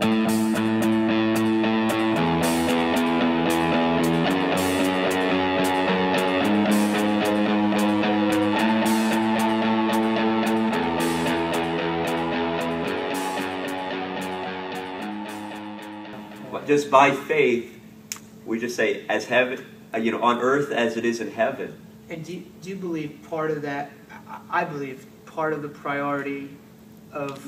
Just by faith, we just say, as heaven, on earth as it is in heaven. And do you believe part of that? I believe part of the priority of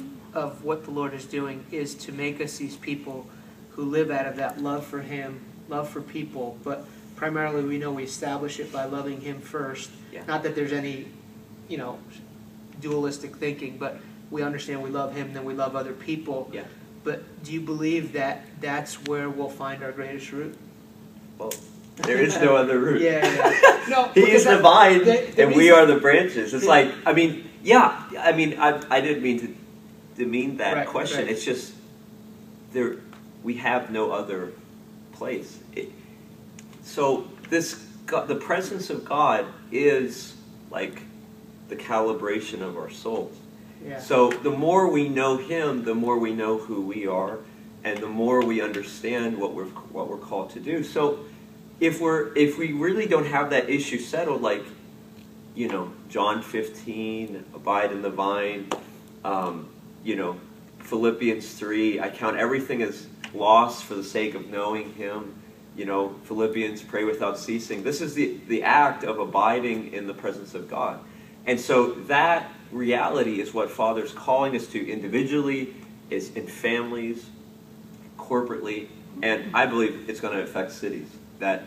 what the Lord is doing is to make us these people who live out of that love for Him, love for people, but primarily we know we establish it by loving Him first. Yeah. Not that there's any, dualistic thinking, but we understand we love Him, then we love other people. Yeah. But do you believe that that's where we'll find our greatest root? Well, there is no other root. Yeah. No, He is the vine, and we are the branches. It's like, I didn't mean to demean that question. Right. It's just, we have no other place. So the presence of God is like the calibration of our souls. Yeah. So the more we know Him, the more we know who we are, and the more we understand what we're called to do. So if we really don't have that issue settled, like John 15, abide in the vine, Philippians 3, I count everything as loss for the sake of knowing Him. Philippians, pray without ceasing. This is the act of abiding in the presence of God. And so that reality is what Father's calling us to individually, is in families, corporately, and I believe it's going to affect cities. That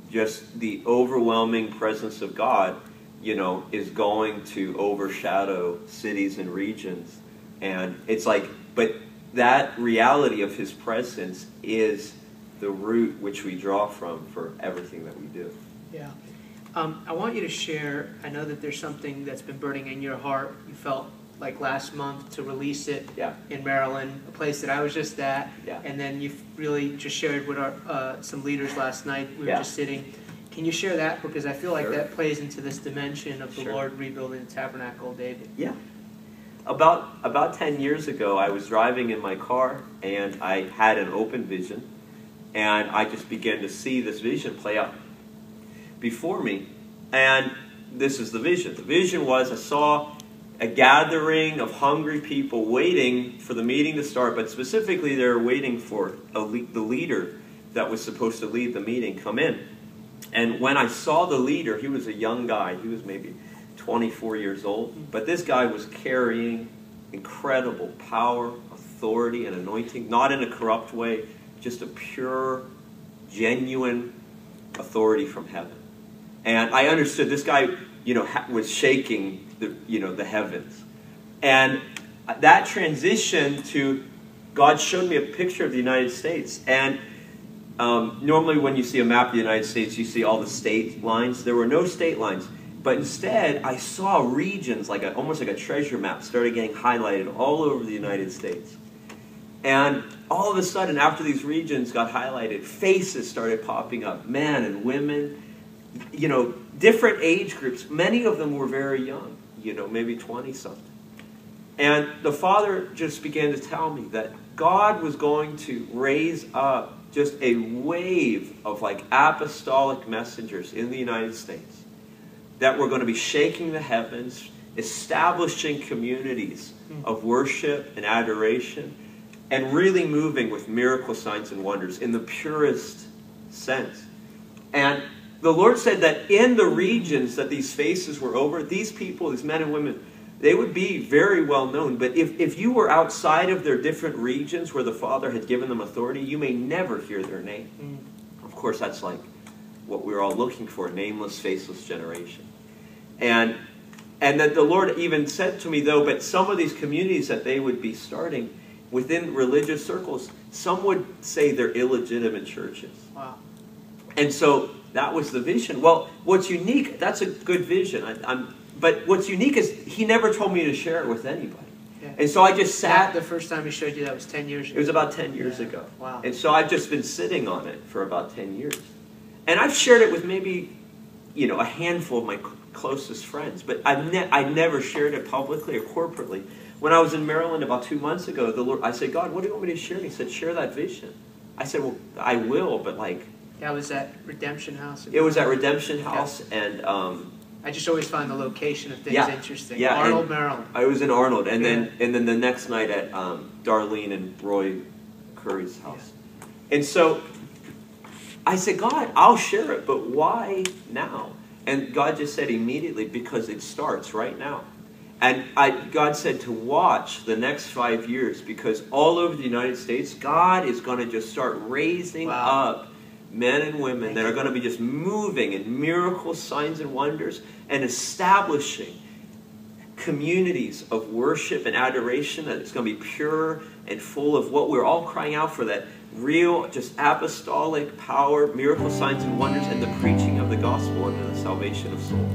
just the overwhelming presence of God, is going to overshadow cities and regions. And it's like, but that reality of His presence is the root which we draw from for everything that we do. Yeah. I want you to share, I know that there's something that's been burning in your heart. You felt like last month to release it in Maryland, a place that I was just at. Yeah. And then you really just shared with some leaders last night. We were just sitting. Can you share that? Because I feel like that plays into this dimension of the Lord rebuilding the tabernacle of David. Yeah. About 10 years ago, I was driving in my car, and I had an open vision, and I just began to see this vision play out before me. And this is the vision. The vision was, I saw a gathering of hungry people waiting for the meeting to start, but specifically they were waiting for the leader that was supposed to lead the meeting come in. And when I saw the leader, he was a young guy. He was maybe 24 years old. But this guy was carrying incredible power, authority, and anointing, not in a corrupt way, just a pure, genuine authority from heaven. And I understood this guy, was shaking the heavens. And that transition to, God showed me a picture of the United States. And normally when you see a map of the United States, you see all the state lines. There were no state lines. But instead, I saw regions, almost like a treasure map, started getting highlighted all over the United States. And all of a sudden, after these regions got highlighted, faces started popping up, men and women, different age groups. Many of them were very young, maybe 20-something. And the Father just began to tell me that God was going to raise up just a wave of apostolic messengers in the United States that were going to be shaking the heavens, establishing communities of worship and adoration, and really moving with miracle signs and wonders in the purest sense. And the Lord said that in the regions that these faces were over, these people, these men and women, they would be very well known. But if you were outside of their different regions where the Father had given them authority, you may never hear their name. Of course, that's like what we're all looking for, nameless, faceless generation. And that the Lord even said to me, though, but some of these communities that they would be starting within religious circles, some would say they're illegitimate churches. Wow. And so that was the vision. Well, what's unique, that's a good vision. But what's unique is He never told me to share it with anybody. Yeah. And so I just sat. The first time He showed you that was 10 years ago. It was about 10 years ago. Wow. And so I've just been sitting on it for about 10 years. And I've shared it with maybe, a handful of my closest friends. But I never shared it publicly or corporately. When I was in Maryland about 2 months ago, the Lord, I said, God, what do you want me to share? And he said, share that vision. I said, well, I will, but like... That was at Redemption House? It was at Redemption House, and... I just always find the location of things interesting. Yeah, Arnold, Maryland. I was in Arnold, and then the next night at Darlene and Roy Curry's house. And so I said, God, I'll share it, but why now? And God just said immediately, because it starts right now. And God said to watch the next 5 years, because all over the United States, God is going to just start raising up men and women that are going to be just moving in miracles, signs, and wonders, and establishing communities of worship and adoration that it's going to be pure and full of what we're all crying out for, that real, just apostolic power, miracle signs and wonders, and the preaching of the gospel and the salvation of souls.